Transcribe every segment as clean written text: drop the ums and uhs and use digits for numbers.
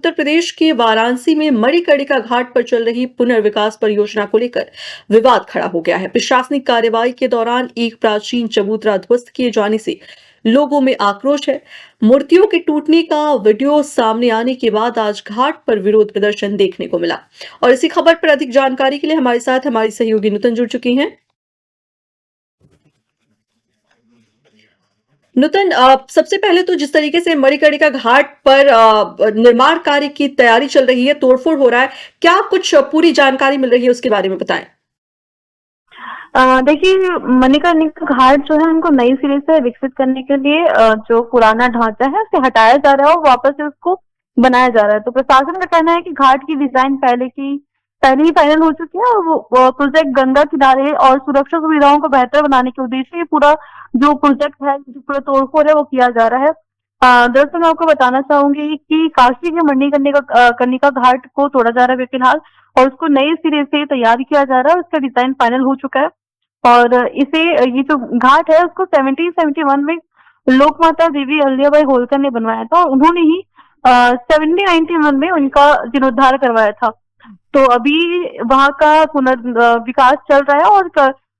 उत्तर प्रदेश के वाराणसी में मणिकर्णिका घाट पर चल रही पुनर्विकास परियोजना को लेकर विवाद खड़ा हो गया है। प्रशासनिक कार्यवाही के दौरान एक प्राचीन चबूतरा ध्वस्त किए जाने से लोगों में आक्रोश है। मूर्तियों के टूटने का वीडियो सामने आने के बाद आज घाट पर विरोध प्रदर्शन देखने को मिला। और इसी खबर पर अधिक जानकारी के लिए हमारे साथ हमारी सहयोगी नुतन जुड़ चुकी हैं। नुतन, सबसे पहले तो जिस तरीके से मणिकर्णिका घाट पर निर्माण कार्य की तैयारी चल रही है, तोड़फोड़ हो रहा है, क्या कुछ पूरी जानकारी मिल रही है उसके बारे में बताएं। देखिए, मणिकर्णिका घाट जो है उनको नई सिरे से विकसित करने के लिए जो पुराना ढांचा है उसे हटाया जा रहा है और वापस से उसको बनाया जा रहा है। तो प्रशासन का कहना है कि घाट की डिजाइन पहले ही फाइनल हो चुकी है और वो प्रोजेक्ट गंगा किनारे और सुरक्षा सुविधाओं को बेहतर बनाने के उद्देश्य ये पूरा जो प्रोजेक्ट है, जो पूरा तोड़फोड़ है वो किया जा रहा है। दरअसल मैं आपको बताना चाहूंगी कि काशी के कर्णिका घाट को तोड़ा जा रहा है फिलहाल, और उसको नए सिरे से तैयार किया जा रहा है। उसका डिजाइन फाइनल हो चुका है और इसे ये जो घाट है उसको 1771 में लोकमाता देवी अहिल्याबाई होलकर ने बनवाया था और उन्होंने ही 1791 में उनका जीर्णोद्धार करवाया था। तो अभी वहां का पुनर्विकास चल रहा है और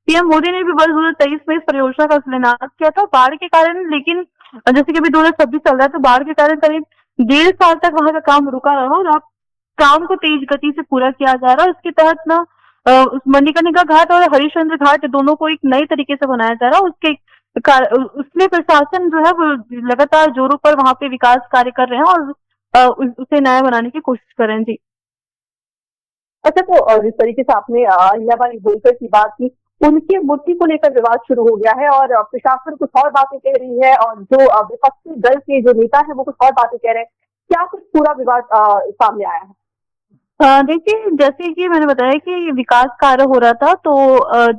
पीएम मोदी ने भी वर्ष 2023 में इस परियोजना का शिलान्यास किया था बाढ़ के कारण। लेकिन जैसे कि अभी 2026 चल रहा है तो बाढ़ के कारण करीब 1.5 साल तक वहां का काम रुका रहा और अब काम को तेज गति से पूरा किया जा रहा है। इसके तहत ना उस मणिकर्णिका घाट और हरिश्चंद्र घाट दोनों को एक नए तरीके से बनाया जा रहा है। उसमें प्रशासन जो है वो लगातार जोरों पर वहां पे विकास कार्य कर रहे हैं और उसे नया बनाने की कोशिश कर रहे हैं। जी। अच्छा, तो जिस तरीके से आपने अहिल्याबाई होलकर की बात की, उनकी मूर्ति को लेकर विवाद शुरू हो गया है और प्रशासन कुछ और बातें कह रही है और जो विपक्षी दल के जो नेता है वो कुछ और बातें कह रहे हैं। क्या कुछ पूरा विवाद सामने आया है? देखिए, जैसे कि मैंने बताया कि विकास कार्य हो रहा था तो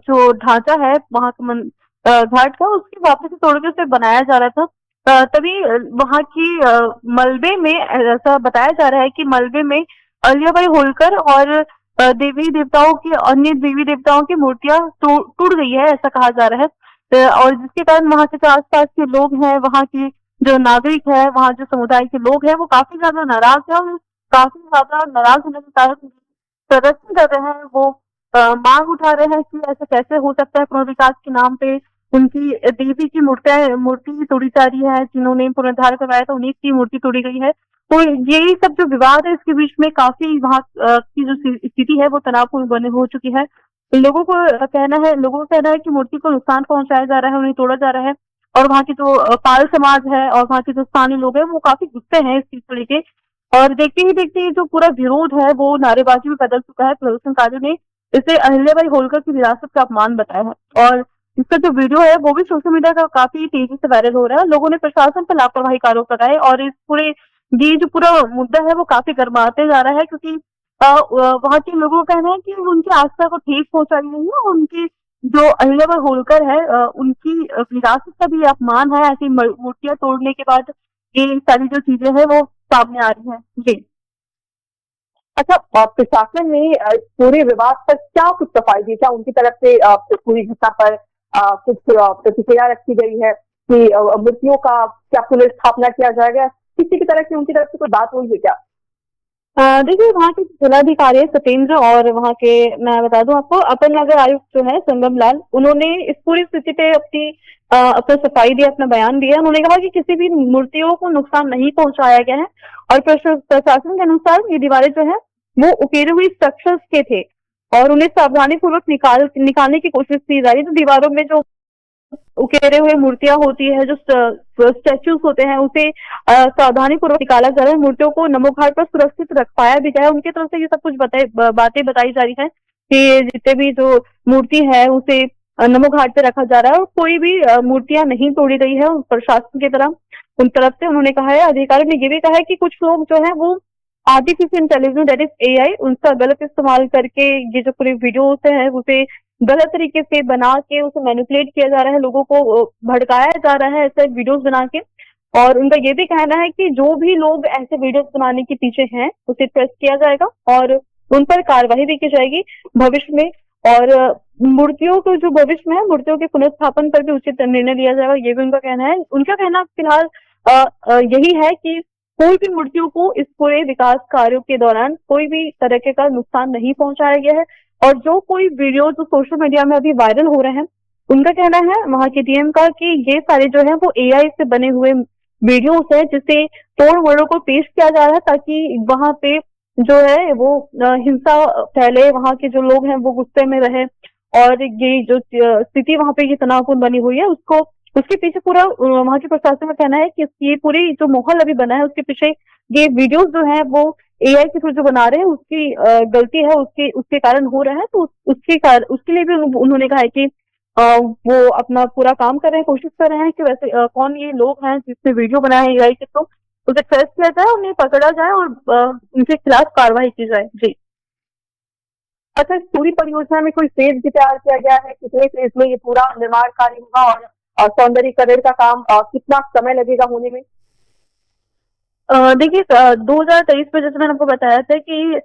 जो ढांचा है वहां का घाट का उसकी वापस से तोड़ के उसे बनाया जा रहा था। तभी वहां की मलबे में ऐसा बताया जा रहा है कि मलबे में अहिल्याबाई होलकर और देवी देवताओं की अन्य देवी देवताओं की मूर्तियां टूट गई है, ऐसा कहा जा रहा है। और जिसके कारण वहां के जो आसपास के लोग हैं, वहां की जो नागरिक है, वहां जो समुदाय के लोग हैं वो काफी ज्यादा नाराज है और काफी ज्यादा नाराज होने के कारण प्रदर्शन कर रहे हैं। वो मांग उठा रहे हैं कि ऐसा कैसे हो सकता है, पुनर्विकास के नाम पे उनकी देवी की मूर्ति तोड़ी जा रही है। जिन्होंने पुनरुद्धार करवाया था उन्हीं की मूर्ति तोड़ी गई है। तो यही सब जो विवाद है इसके बीच में काफी वहाँ की जो स्थिति है वो तनावपूर्ण बने हो चुकी है। लोगों का कहना है कि मूर्ति को नुकसान पहुंचाया जा रहा है, उन्हें तोड़ा जा रहा है। और वहाँ की जो पाल समाज है और वहाँ के जो स्थानीय लोग हैं वो काफी गुस्से हैं इस चीज को लेके। और देखते ही देखते जो पूरा विरोध है वो नारेबाजी में बदल चुका है। प्रदर्शनकारियों ने इसे अहिल्याबाई होलकर की विरासत का अपमान बताया है और इसका जो वीडियो है वो भी सोशल मीडिया का काफी तेजी से वायरल हो रहा है। लोगों ने प्रशासन पर लापरवाही का आरोप लगाए और इस पूरे ये जो पूरा मुद्दा है वो काफी गर्माते जा रहा है, क्योंकि वहाँ के लोगों का कहना है कि उनकी आस्था को ठेस पहुंचाई गई है और उनकी जो अहिल्याबाई होलकर है उनकी विरासत का भी अपमान है। ऐसी मूर्तियां तोड़ने के बाद ये सारी जो चीजें हैं वो सामने आ रही है। जी। अच्छा, प्रशासन ने इस पूरे विवाद पर क्या कुछ सफाई दी? क्या उनकी तरफ से पूरी घटना पर कुछ प्रतिक्रिया रखी गई है कि मूर्तियों का क्या पुनर्स्थापना किया जाएगा? किसी की तरफ से उनकी तरफ से कोई बात हुई है क्या? देखिए, वहाँ के जिलाधिकारी सत्येंद्र और वहाँ के मैं बता दूं आपको अपर नगर आयुक्त जो है संगम लाल, उन्होंने इस पूरी स्थिति पे अपना सफाई दिया, अपना बयान दिया। उन्होंने कहा कि किसी भी मूर्तियों को नुकसान नहीं पहुंचाया गया है और प्रशासन के अनुसार ये दीवारें जो है वो उकेरे हुई स्ट्रक्चर्स के थे और उन्हें सावधानी पूर्वक निकालने की कोशिश की जा रही है। तो दीवारों में जो उकेरे हुए मूर्तियां होती है, जो स्टैचूज होते हैं, उसे सावधानी पूर्वक निकाला जा रहा है। मूर्तियों को नमो घाट पर सुरक्षित रख पाया भी गया है। उनकी तरफ से ये सब कुछ बातें बताई जा रही है कि जितने भी जो मूर्ति है उसे नमो घाट पे रखा जा रहा है और कोई भी मूर्तियां नहीं तोड़ी गई है प्रशासन की तरफ उन तरफ से। उन्होंने कहा है, अधिकारियों ने ये भी कहा है कि कुछ लोग जो है वो artificial intelligence that is AI उनका गलत इस्तेमाल करके ये जो पूरी वीडियो है उसे गलत तरीके से बना के उसे मैनिपुलेट किया जा रहा है, लोगों को भड़काया जा रहा है ऐसे वीडियोस बना के। और उनका ये भी कहना है कि जो भी लोग ऐसे वीडियोस बनाने के पीछे हैं उसे ट्रेस किया जाएगा और उन पर कार्रवाई भी की जाएगी भविष्य में। और मूर्तियों को जो भविष्य में है मूर्तियों के पुनर्स्थापन पर भी उचित निर्णय लिया जाएगा, ये भी उनका कहना है। उनका कहना फिलहाल यही है कि कोई भी मूर्तियों को इस पूरे विकास कार्यों के दौरान कोई भी तरीके का नुकसान नहीं पहुंचाया गया है। और जो कोई वीडियो जो सोशल मीडिया में अभी वायरल हो रहे हैं, उनका कहना है वहां के डीएम का कि ये सारे जो है वो एआई से बने हुए वीडियोस है, जिसे तोड़ मोड़ों को पेश किया जा रहा है ताकि वहां पे जो है वो हिंसा फैले, वहां के जो लोग हैं वो गुस्से में रहे, और ये जो स्थिति वहां पे ये तनावपूर्ण बनी हुई है उसको, उसके पीछे पूरा वहां के प्रशासन का कहना है कि ये पूरी जो माहौल अभी बना है उसके पीछे ये वीडियोस जो है वो एआई के थ्रू जो बना रहे हैं उसकी गलती है, उसके उसके कारण हो रहा है। तो उसके लिए भी उन्होंने कहा है कि वो अपना पूरा काम कर रहे हैं, कोशिश कर रहे हैं कि वैसे कौन ये लोग हैं जिसने वीडियो बनाया है एआई के थ्रू, उसे ट्रेस किया जाए, उन्हें पकड़ा जाए और उनके खिलाफ कार्रवाई की जाए। जी। अच्छा, इस पूरी परियोजना में कोई फेज भी तैयार किया गया है? कितने फेज में ये पूरा निर्माण कार्य होगा और सौंदर्यीकरण का काम कितना समय लगेगा होने में? देखिए 2023 में जैसे मैंने आपको बताया था कि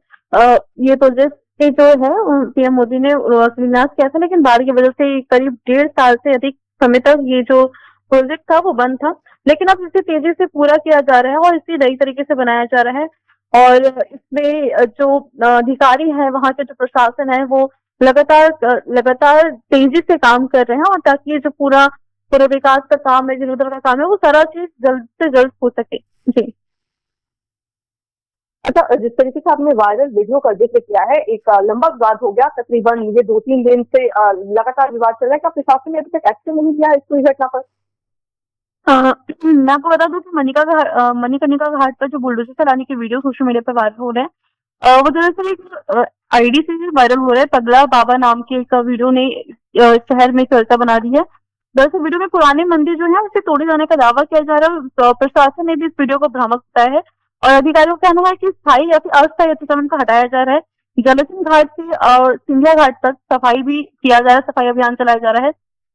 ये प्रोजेक्ट के जो है पीएम मोदी ने शिलान्यास किया था, लेकिन बाढ़ की वजह से करीब 1.5 साल से अधिक समय तक ये जो प्रोजेक्ट था वो बंद था। लेकिन अब इसे तेजी से पूरा किया जा रहा है और इसे नई तरीके से बनाया जा रहा है। और इसमें जो अधिकारी है, वहाँ के जो प्रशासन है, वो लगातार तेजी से काम कर रहे हैं, और ताकि ये जो पूरा पूरा विकास का काम है, जीर्णोद्धार का काम है, वो सारा चीज जल्द से जल्द हो सके। जी। अच्छा, जिस तरीके से आपने वायरल वीडियो का जिक्र किया है, एक लंबा विवाद हो गया, तकरीबन ये 2-3 दिन से लगातार विवाद चल रहा है। क्या प्रशासन ने अभी तक एक्शन नहीं लिया है इस पूरी घटना पर? मैं आपको बता दूं कि मणिकर्णिका घाट पर जो बुलडोजर चलाने की वीडियो सोशल मीडिया पर वायरल हो रहे हैं, वो दरअसल एक आईडी से ही वायरल हो रहा है। पगला बाबा नाम के एक वीडियो ने शहर में चर्चा बना दी है। दरअसल वीडियो में पुराने मंदिर जो है उसे तोड़े जाने का दावा किया जा रहा है। तो प्रशासन ने भी इस वीडियो को भ्रामक बताया है, और अधिकारियों का कहना है कि स्थायी या फिर अस्थायी अतिक्रमण को हटाया जा रहा है। जलसिंह घाट से और सिंधिया घाट तक सफाई भी किया जा रहा है, सफाई अभियान चलाया जा रहा है।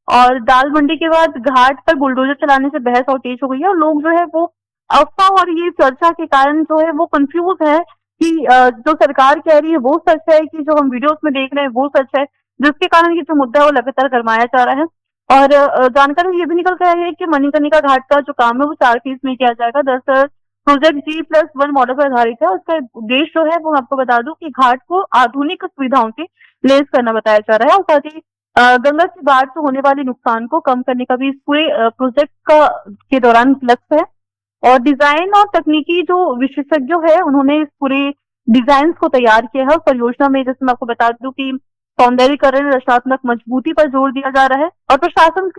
और दाल मंडी के बाद घाट पर बुलडोजर चलाने से बहस और तेज हो गई है, और लोग जो है वो अफवाह और ये चर्चा के कारण जो है वो कंफ्यूज है कि जो सरकार कह रही है वो सच है कि जो हम वीडियोस में देख रहे हैं वो सच है, जिसके कारण ये जो मुद्दा है वो लगातार गरमाया जा रहा है। और जानकारी ये भी निकल कर आई है कि मणिकर्णिका घाट का जो काम है वो 4 फेज में किया जाएगा। दरअसल प्रोजेक्ट G+1 मॉडल पर आधारित है। उसका उद्देश्य जो है वो मैं आपको बता दूं कि घाट को आधुनिक सुविधाओं से लेस करना बताया जा रहा है, और साथ ही गंगा की बाढ़ से होने वाले नुकसान को कम करने का भी इस पूरे प्रोजेक्ट का के दौरान लक्ष्य है। और डिजाइन और तकनीकी जो विशेषज्ञ है उन्होंने इस पूरे डिजाइन को तैयार किया है। और परियोजना में जैसे मैं आपको बता दूं कि सौंदर्यीकरण, रचनात्मक मजबूती पर जोर दिया जा रहा है, और प्रशासन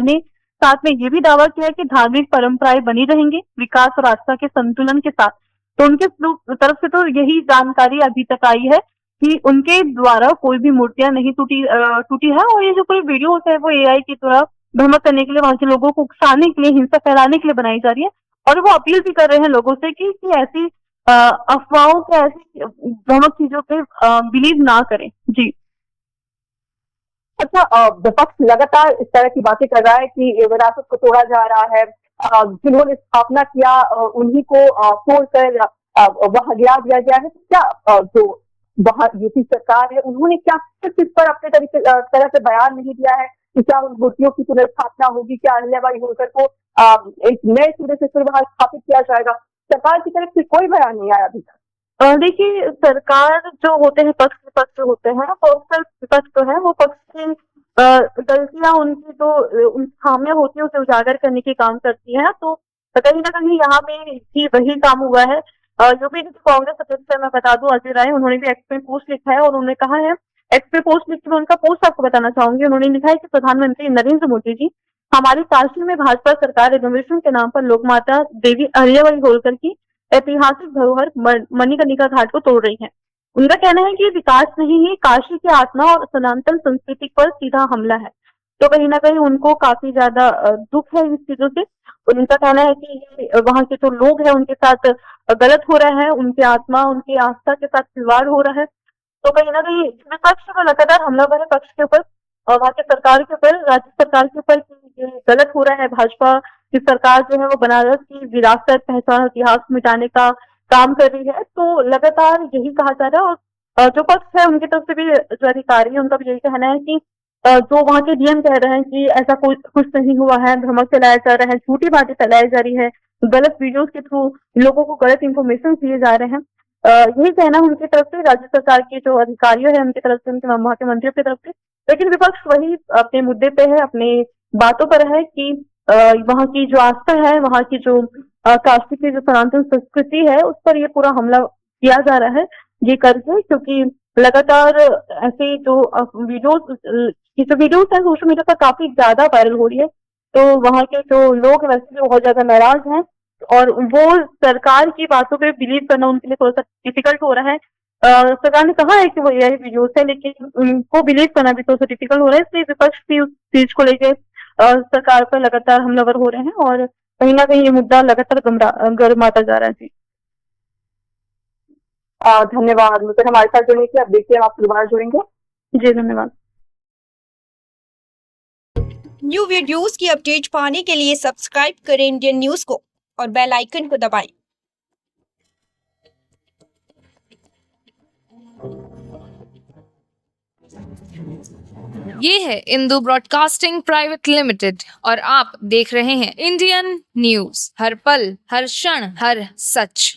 ने साथ में ये भी दावा किया है कि धार्मिक परंपराएं बनी रहेंगी विकास और आस्था के संतुलन के साथ। तो उनके तरफ से तो यही जानकारी अभी तक आई है कि उनके द्वारा कोई भी मूर्तियां नहीं टूटी है, और ये जो कोई वीडियो है वो एआई की तरह भ्रमक करने के लिए, वहां के लोगों को उकसाने के लिए, हिंसा फैलाने के लिए बनाई जा रही है। और वो अपील भी कर रहे हैं लोगों से कि ऐसी अफवाहों पे, ऐसी भ्रामक चीजों पे बिलीव ना करें। जी। अच्छा, विपक्ष लगातार इस तरह की बातें कर रहा है कि विरासत को तोड़ा जा रहा है, जिन्होंने स्थापना किया उन्हीं को तोड़कर वहां गिरा दिया गया है। क्या जो वहां यूपी सरकार है उन्होंने क्या सिर्फ इस पर अपने तरह से बयान नहीं दिया है कि क्या उन मूर्तियों की पुनर्स्थापना होगी, क्या अहिल्याबाई होलकर को एक नए सिरे से फिर वहां स्थापित किया जाएगा? सरकार की तरफ से कोई बयान नहीं आया अभी तक। देखिए, सरकार जो होते हैं, पक्ष विपक्ष होते हैं, पक्ष विपक्ष जो है वो पक्ष की गलतियां, उनकी जो उन खामियां होती है उसे उजागर करने के काम करती है। तो कहीं ना कहीं यहाँ पे भी वही काम हुआ है। यूपी के कांग्रेस अध्यक्ष है, मैं बता दूं, अजय राय, उन्होंने भी एक्स पे पोस्ट लिखा है, और उन्होंने कहा है, एक्स पे पोस्ट लिख के मैं उनका पोस्ट आपको बताना चाहूंगी। उन्होंने लिखा है कि प्रधानमंत्री नरेंद्र मोदी जी हमारी काशी में भाजपा सरकार रिनोवेशन के नाम पर लोक माता देवी अहिल्याबाई होलकर की ऐतिहासिक धरोहर मणिकर्णिका घाट को तोड़ रही है। उनका कहना है कि विकास नहीं है, काशी की आत्मा और सनातन संस्कृति पर सीधा हमला है। तो कहीं ना कहीं उनको काफी ज्यादा दुख है इस चीजों से। उनका कहना है कि ये वहां के जो लोग हैं उनके साथ गलत हो रहा है, उनकी आत्मा, उनकी आस्था के साथ खिलवाड़ हो रहा है। तो कहीं ना कहीं विपक्ष का लगातार हमलावर है पक्ष के ऊपर, वहां की सरकार के ऊपर, राज्य सरकार के ऊपर, ये गलत हो रहा है। भाजपा की सरकार जो है वो बनारस की विरासत, पहचान, इतिहास मिटाने का काम कर रही है। तो लगातार यही कहा जा रहा है। और जो पक्ष है उनकी तरफ से भी, जो अधिकारी है उनका भी यही कहना है कि जो वहां के डीएम कह रहे हैं कि ऐसा कुछ नहीं हुआ है, भ्रमक फैलाया जा रहा है, झूठी बातें फैलाई जा रही है, गलत वीडियोस के थ्रू लोगों को गलत इंफॉर्मेशन दिए जा रहे हैं। यही कहना है उनकी तरफ से, राज्य सरकार के जो अधिकारियों है उनकी तरफ से, उनके वहाँ के मंत्रियों की तरफ से। लेकिन विपक्ष वही अपने मुद्दे पे है, अपने बातों पर है कि वहाँ की जो आस्था है, वहाँ की जो काशी की जो सनातन संस्कृति है, उस पर ये पूरा हमला किया जा रहा है ये करके, क्योंकि लगातार ऐसे जो वीडियोस ये जो वीडियोस है सोशल मीडिया पर काफी ज्यादा वायरल हो रही है। तो वहाँ के जो लोग हैं वैसे भी बहुत ज्यादा नाराज हैं, और वो सरकार की बातों पे बिलीव करना उनके लिए थोड़ा सा डिफिकल्ट हो रहा है। सरकार ने कहा है कि वो यही वीडियोस है, लेकिन उनको बिलीव करना भी थोड़ा सा डिफिकल्ट हो रहा है, इसलिए विपक्ष भी उस चीज को लेके सरकार पर लगातार हमलावर हो रहे हैं, और कहीं ना कहीं ये मुद्दा लगातार गर्माता जा रहा है। जी धन्यवाद मुझे हमारे साथ जुड़ने के लिए। अब देखिए हम आपसे दोबारा जुड़ेंगे। जी धन्यवाद। न्यू वीडियोस की अपडेट पाने के लिए सब्सक्राइब करें इंडियन न्यूज को और बेल आइकन को दबाएं। ये है इंदू ब्रॉडकास्टिंग प्राइवेट लिमिटेड और आप देख रहे हैं इंडियन न्यूज, हर पल हर क्षण हर सच।